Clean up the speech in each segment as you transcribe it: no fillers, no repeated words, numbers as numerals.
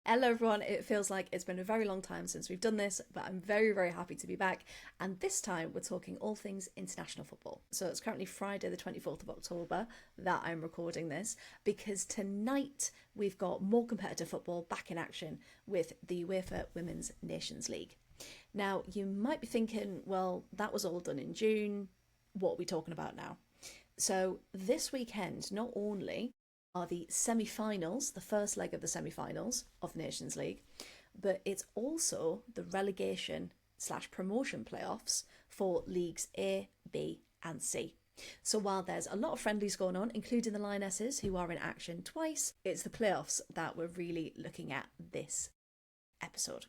Hello everyone, it feels like it's been a very long time since we've done this, but I'm very, very happy to be back. And this time we're talking all things international football. So it's currently Friday, the 24th of October, that I'm recording this, because tonight we've got more competitive football back in action with the UEFA Women's Nations League. Now, you might be thinking, well, that was all done in June. What are we talking about now? So this weekend, not only are the semi-finals, the first leg of the semi-finals of the Nations League, but it's also the relegation slash promotion playoffs for Leagues A, B and C. So while there's a lot of friendlies going on, including the Lionesses who are in action twice, it's the playoffs that we're really looking at this episode.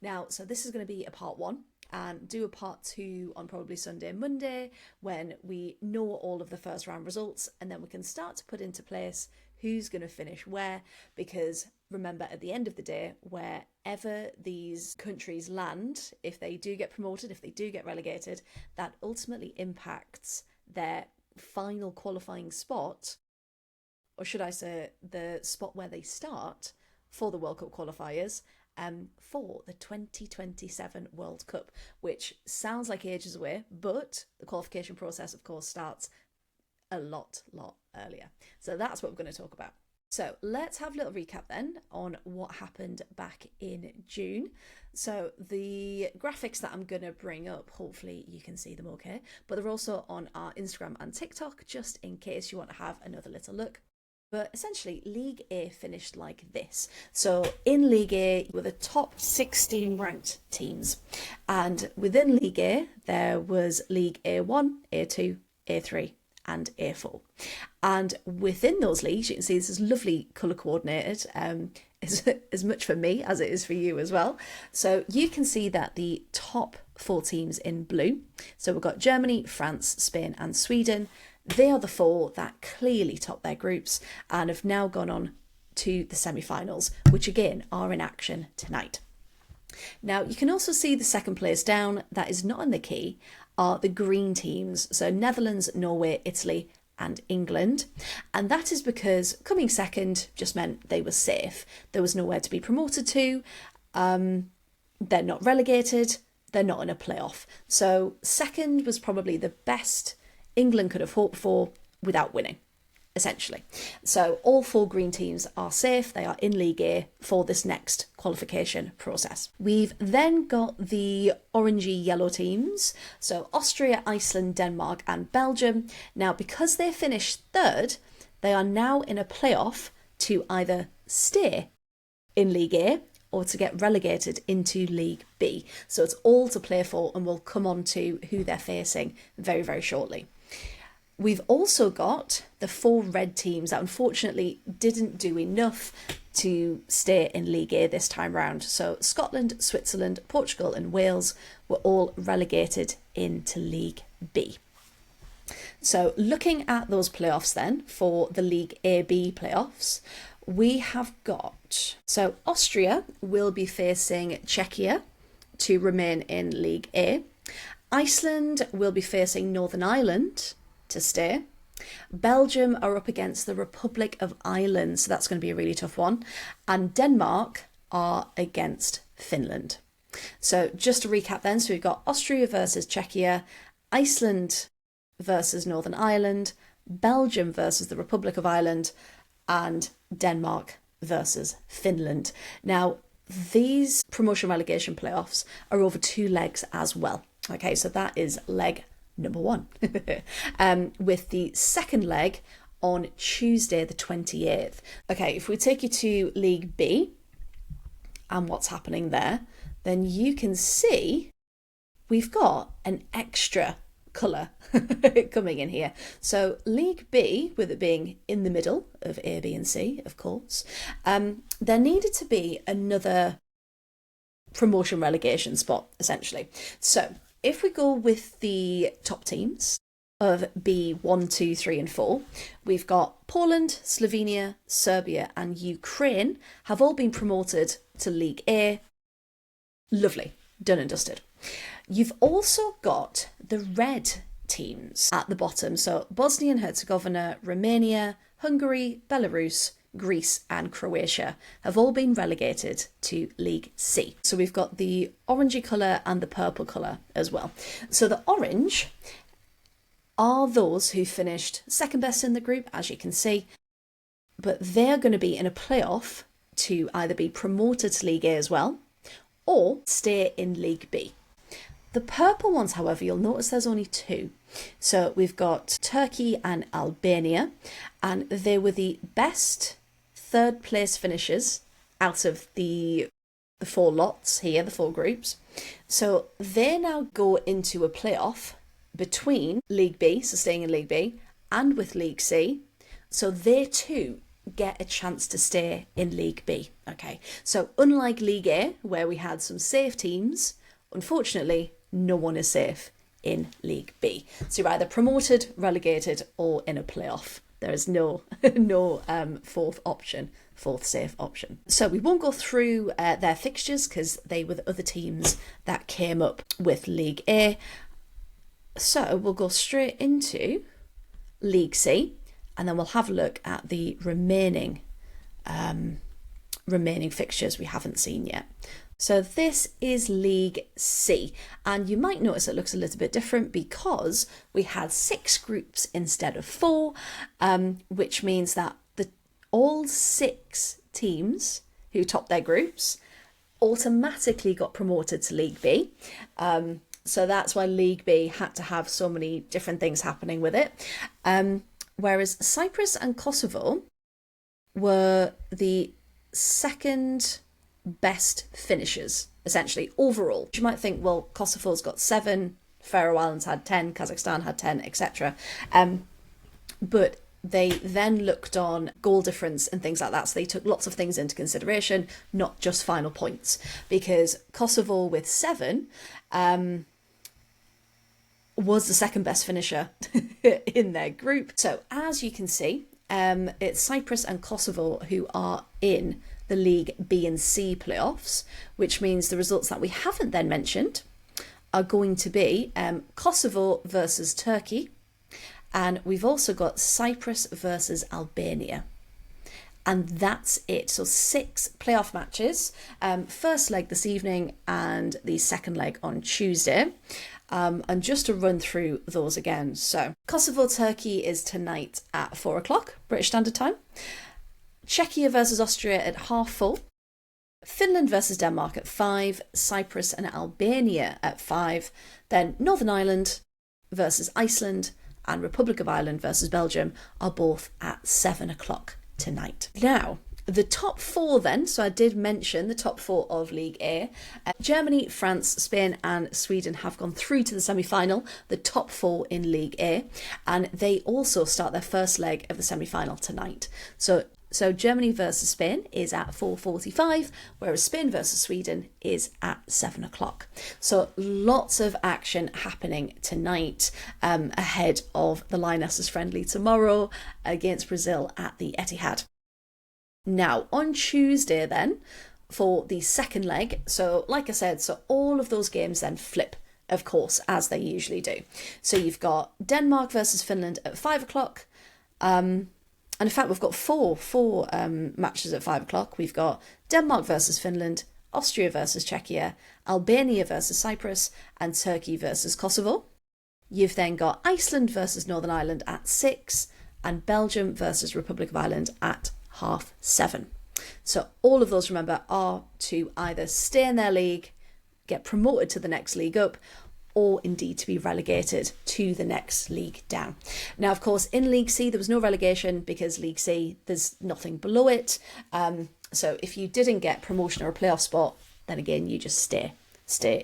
Now, so this is going to be a part one and do a part two on probably Sunday and Monday when we know all of the first round results, and then we can start to put into place who's going to finish where, because remember, at the end of the day, wherever these countries land, if they do get promoted, if they do get relegated, that ultimately impacts their final qualifying spot, or should I say the spot where they start for the World Cup qualifiers, for the 2027 World Cup, which sounds like ages away, but the qualification process, of course, starts a lot earlier. So that's what we're going to talk about. So let's have a little recap then on what happened back in June. So the graphics that I'm going to bring up, hopefully you can see them okay, but they're also on our Instagram and TikTok, just in case you want to have another little look. But essentially, League A finished like this. So in League A were the top 16 ranked teams. And within League A, there was League A1, A2, A3 and A4. And within those leagues, you can see this is lovely colour coordinated, as much for me as it is for you as well. So you can see that the top four teams in blue. So we've got Germany, France, Spain and Sweden. They are the four that clearly top their groups and have now gone on to the semi-finals, which again are in action tonight. Now, you can also see the second place down that is not in the key are the green teams. So Netherlands, Norway, Italy and England. And that is because coming second just meant they were safe. There was nowhere to be promoted to. They're not relegated. They're not in a playoff. So second was probably the best England could have hoped for without winning, essentially. So all four green teams are safe. They are in League A for this next qualification process. We've then got the orangey yellow teams. So Austria, Iceland, Denmark and Belgium. Now, because they finished third, they are now in a playoff to either stay in League A or to get relegated into League B. So it's all to play for, and we'll come on to who they're facing very, very shortly. We've also got the four red teams that unfortunately didn't do enough to stay in League A this time round. So Scotland, Switzerland, Portugal and Wales were all relegated into League B. So looking at those playoffs then for the League AB playoffs, we have got, so Austria will be facing Czechia to remain in League A. Iceland will be facing Northern Ireland to stay. Belgium are up against the Republic of Ireland, so that's going to be a really tough one. And Denmark are against Finland. So just to recap then, so we've got Austria versus Czechia, Iceland versus Northern Ireland, Belgium versus the Republic of Ireland, and Denmark versus Finland. Now, these promotion relegation playoffs are over two legs as well. Okay, so that is leg number one. With the second leg on Tuesday the 28th. Okay, if we take you to League B and what's happening there, then you can see we've got an extra colour coming in here. So League B, with it being in the middle of A, B and C, of course, there needed to be another promotion relegation spot, essentially. So if we go with the top teams of B1, 2, 3 and 4, we've got Poland, Slovenia, Serbia and Ukraine have all been promoted to League A. Lovely, done and dusted. You've also got the red teams at the bottom. So Bosnia and Herzegovina, Romania, Hungary, Belarus, Greece and Croatia have all been relegated to League C. So we've got the orangey colour and the purple colour as well. So the orange are those who finished second best in the group, as you can see, but they're going to be in a playoff to either be promoted to League A as well or stay in League B. The purple ones, however, you'll notice there's only two. So we've got Turkey and Albania, and they were the best third place finishers out of the four lots here, the four groups. So they now go into a playoff between League B, so staying in League B, and with League C. So they too get a chance to stay in League B. Okay, so unlike League A, where we had some safe teams, unfortunately, no one is safe in League B. So you're either promoted, relegated, or in a playoff. There is no fourth safe option. So we won't go through their fixtures because they were the other teams that came up with League A. So we'll go straight into League C, and then we'll have a look at the remaining fixtures we haven't seen yet. So this is League C, and you might notice it looks a little bit different because we had 6 groups instead of 4, which means that all 6 teams who topped their groups automatically got promoted to League B. So that's why League B had to have so many different things happening with it. Whereas Cyprus and Kosovo were the second best finishers, essentially, overall. You might think, well, Kosovo's got 7, Faroe Islands had 10, Kazakhstan had 10, etc. But they then looked on goal difference and things like that. So they took lots of things into consideration, not just final points. Because Kosovo with 7 was the second best finisher in their group. So as you can see, it's Cyprus and Kosovo who are in the League B and C playoffs, which means the results that we haven't then mentioned are going to be Kosovo versus Turkey, and we've also got Cyprus versus Albania. And that's it. So 6 playoff matches, first leg this evening and the second leg on Tuesday. And just to run through those again. So Kosovo-Turkey is tonight at 4 o'clock, British Standard Time. Czechia versus Austria at 4:30. Finland versus Denmark at 5. Cyprus and Albania at 5. Then Northern Ireland versus Iceland and Republic of Ireland versus Belgium are both at 7 o'clock tonight. Now, the top 4 then, so I did mention the top 4 of League A. Germany, France, Spain and Sweden have gone through to the semi-final, the top 4 in League A, and they also start their first leg of the semi-final tonight. So Germany versus Spain is at 4:45, whereas Spain versus Sweden is at 7 o'clock. So lots of action happening tonight ahead of the Lionesses friendly tomorrow against Brazil at the Etihad. Now, on Tuesday then, for the second leg, so like I said, so all of those games then flip, of course, as they usually do. So you've got Denmark versus Finland at 5 o'clock, and in fact, we've got four matches at 5 o'clock. We've got Denmark versus Finland, Austria versus Czechia, Albania versus Cyprus, and Turkey versus Kosovo. You've then got Iceland versus Northern Ireland at 6, and Belgium versus Republic of Ireland at 7:30. So all of those, remember, are to either stay in their league, get promoted to the next league up, or indeed to be relegated to the next league down. Now, of course, in League C, there was no relegation because League C, there's nothing below it. So if you didn't get promotion or a playoff spot, then again, you just stay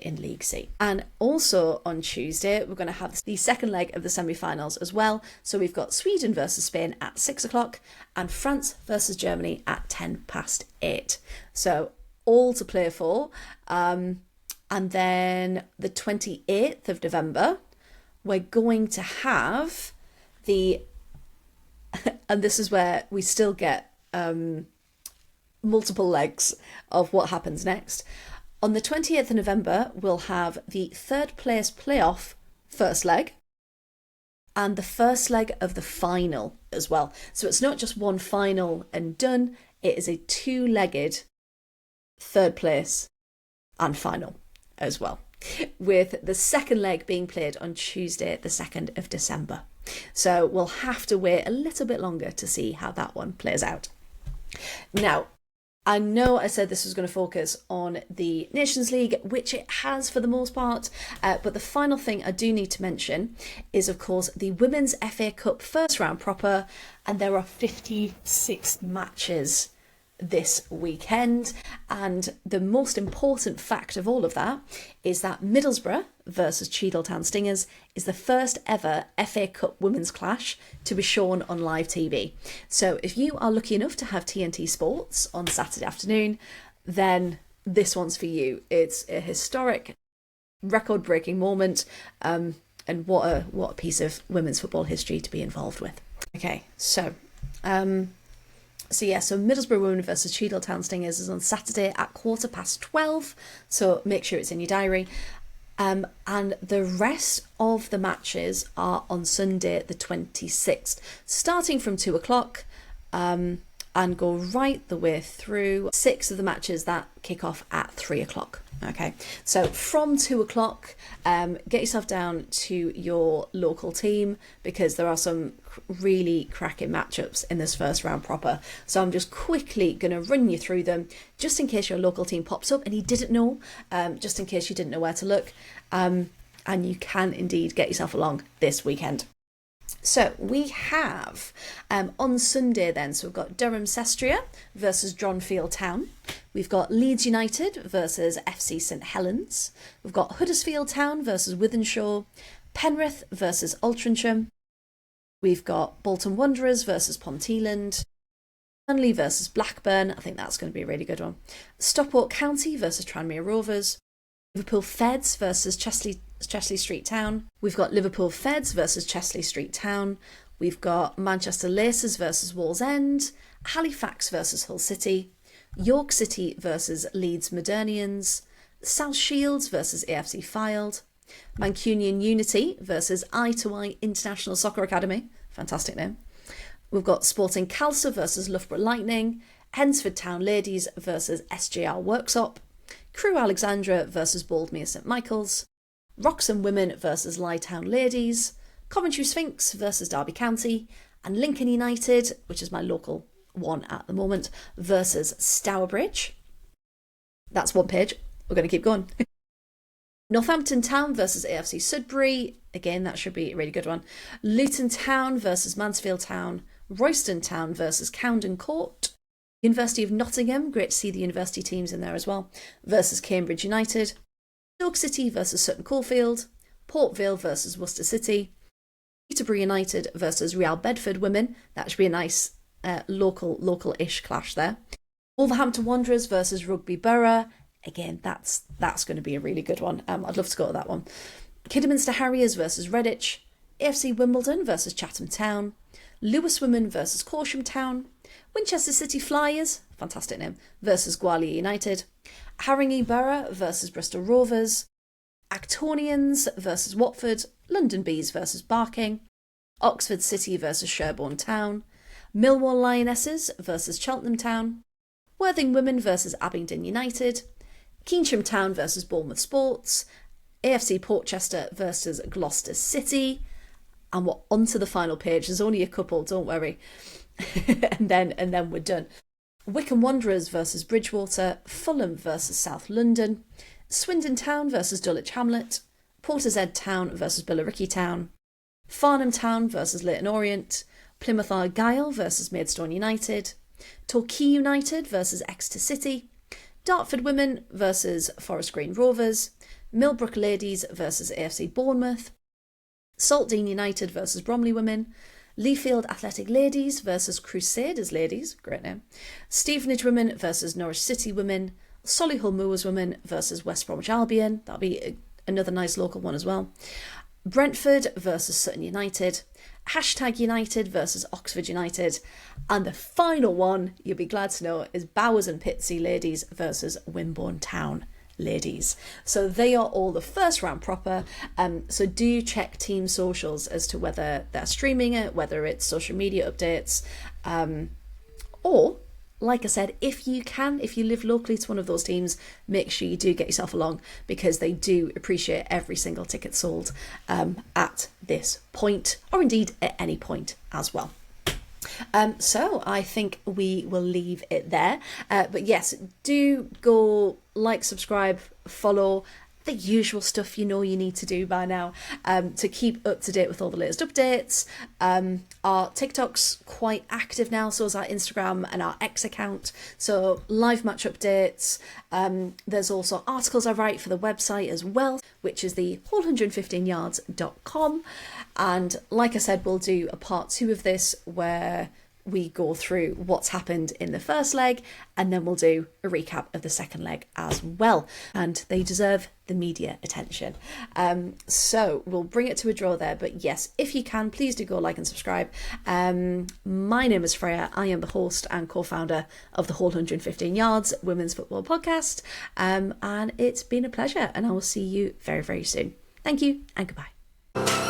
in League C. And also on Tuesday, we're going to have the second leg of the semi-finals as well. So we've got Sweden versus Spain at 6 o'clock and France versus Germany at 8:10. So all to play for. And then the 28th of November, we're going to have and this is where we still get multiple legs of what happens next. On the 28th of November, we'll have the third place playoff first leg. and the first leg of the final as well. So it's not just one final and done, it is a two-legged third place and final as well, with the second leg being played on Tuesday, the 2nd of December. So we'll have to wait a little bit longer to see how that one plays out. Now, I know I said this was going to focus on the Nations League, which it has for the most part, but the final thing I do need to mention is, of course, the Women's FA Cup first round proper, and there are 56 matches this weekend, and the most important fact of all of that is that Middlesbrough versus Cheadletown Stingers is the first ever FA Cup women's clash to be shown on live TV. So if you are lucky enough to have TNT Sports on Saturday afternoon, then this one's for you. It's a historic, record-breaking moment, and what a piece of women's football history to be involved with. Okay, so Middlesbrough Women versus Cheadletown Stingers is on Saturday at 12:15, so make sure it's in your diary. And the rest of the matches are on Sunday the 26th, starting from 2 o'clock and go right the way through 6 of the matches that kick off at 3 o'clock. Okay, so from 2 o'clock, get yourself down to your local team, because there are some really cracking matchups in this first round proper. So I'm just quickly going to run you through them, just in case your local team pops up and you didn't know, just in case you didn't know where to look. And you can indeed get yourself along this weekend. So we have on Sunday then, so we've got Durham Sestria versus Dronfield Town. We've got Leeds United versus FC St Helens. We've got Huddersfield Town versus Wythenshawe. Penrith versus Altrincham. We've got Bolton Wanderers versus Ponteland. Burnley versus Blackburn. I think that's going to be a really good one. Stockport County versus Tranmere Rovers. Liverpool Feds versus Chesley Street Town. We've got Liverpool Feds versus Chesley Street Town. We've got Manchester Lacers versus Wallsend. Halifax versus Hull City. York City versus Leeds Modernians. South Shields versus AFC Fylde. Mancunian Unity versus Eye2Eye International Soccer Academy. Fantastic name. We've got Sporting Calcer versus Loughborough Lightning. Hensford Town Ladies versus SJR Worksop. Crewe Alexandra versus Boldmere St Michael's. Wroxham Women versus Lytown Ladies. Coventry Sphinx versus Derby County. And Lincoln United, which is my local one at the moment, versus Stourbridge. That's one page. We're going to keep going. Northampton Town versus AFC Sudbury. Again, that should be a really good one. Luton Town versus Mansfield Town. Royston Town versus Cowden Court. University of Nottingham, great to see the university teams in there as well, versus Cambridge United. Stoke City versus Sutton Coldfield. Port Vale versus Worcester City. Peterborough United versus Real Bedford Women. That should be a nice local-ish clash there. Wolverhampton Wanderers versus Rugby Borough. Again, that's going to be a really good one. I'd love to go to that one. Kidderminster Harriers versus Redditch. AFC Wimbledon versus Chatham Town. Lewis Women versus Corsham Town. Winchester City Flyers, fantastic name, versus Gwalior United. Haringey Borough versus Bristol Rovers. Actonians versus Watford. London Bees versus Barking. Oxford City versus Sherborne Town. Millwall Lionesses versus Cheltenham Town. Worthing Women versus Abingdon United. Keynsham Town versus Bournemouth Sports. AFC Portchester versus Gloucester City. And we're on to the final page. There's only a couple, don't worry. and then we're done. Wycombe Wanderers versus Bridgewater. Fulham versus South London. Swindon Town versus Dulwich Hamlet. Portishead Town versus Billericay Town. Farnham Town versus Leyton Orient. Plymouth Argyle versus Maidstone United. Torquay United versus Exeter City. Dartford Women versus Forest Green Rovers. Millbrook Ladies versus AFC Bournemouth. Saltdean United versus Bromley Women. Leafield Athletic Ladies versus Crusaders Ladies, great name. Stevenage Women versus Norwich City Women. Solihull Moors Women versus West Bromwich Albion, that'll be another nice local one as well. Brentford versus Sutton United. Hashtag United versus Oxford United. And the final one, you'll be glad to know, is Bowers and Pitsea Ladies versus Wimborne Town ladies. So they are all the first round proper. So do check team socials as to whether they're streaming it, whether it's social media updates, or like I said, if you live locally to one of those teams, make sure you do get yourself along, because they do appreciate every single ticket sold at this point, or indeed at any point as well. So I think we will leave it there. But yes, do go like, subscribe, follow, the usual stuff you know you need to do by now to keep up to date with all the latest updates. Our TikTok's quite active now, so is our Instagram and our X account. So live match updates. There's also articles I write for the website as well, which is the whole115yards.com. And like I said, we'll do a part 2 of this where we go through what's happened in the first leg, and then we'll do a recap of the second leg as well. And they deserve the media attention. So we'll bring it to a draw there. But yes, if you can, please do go like and subscribe. My name is Freya. I am the host and co-founder of the Whole 115 Yards Women's Football Podcast. And it's been a pleasure, and I will see you very, very soon. Thank you and goodbye.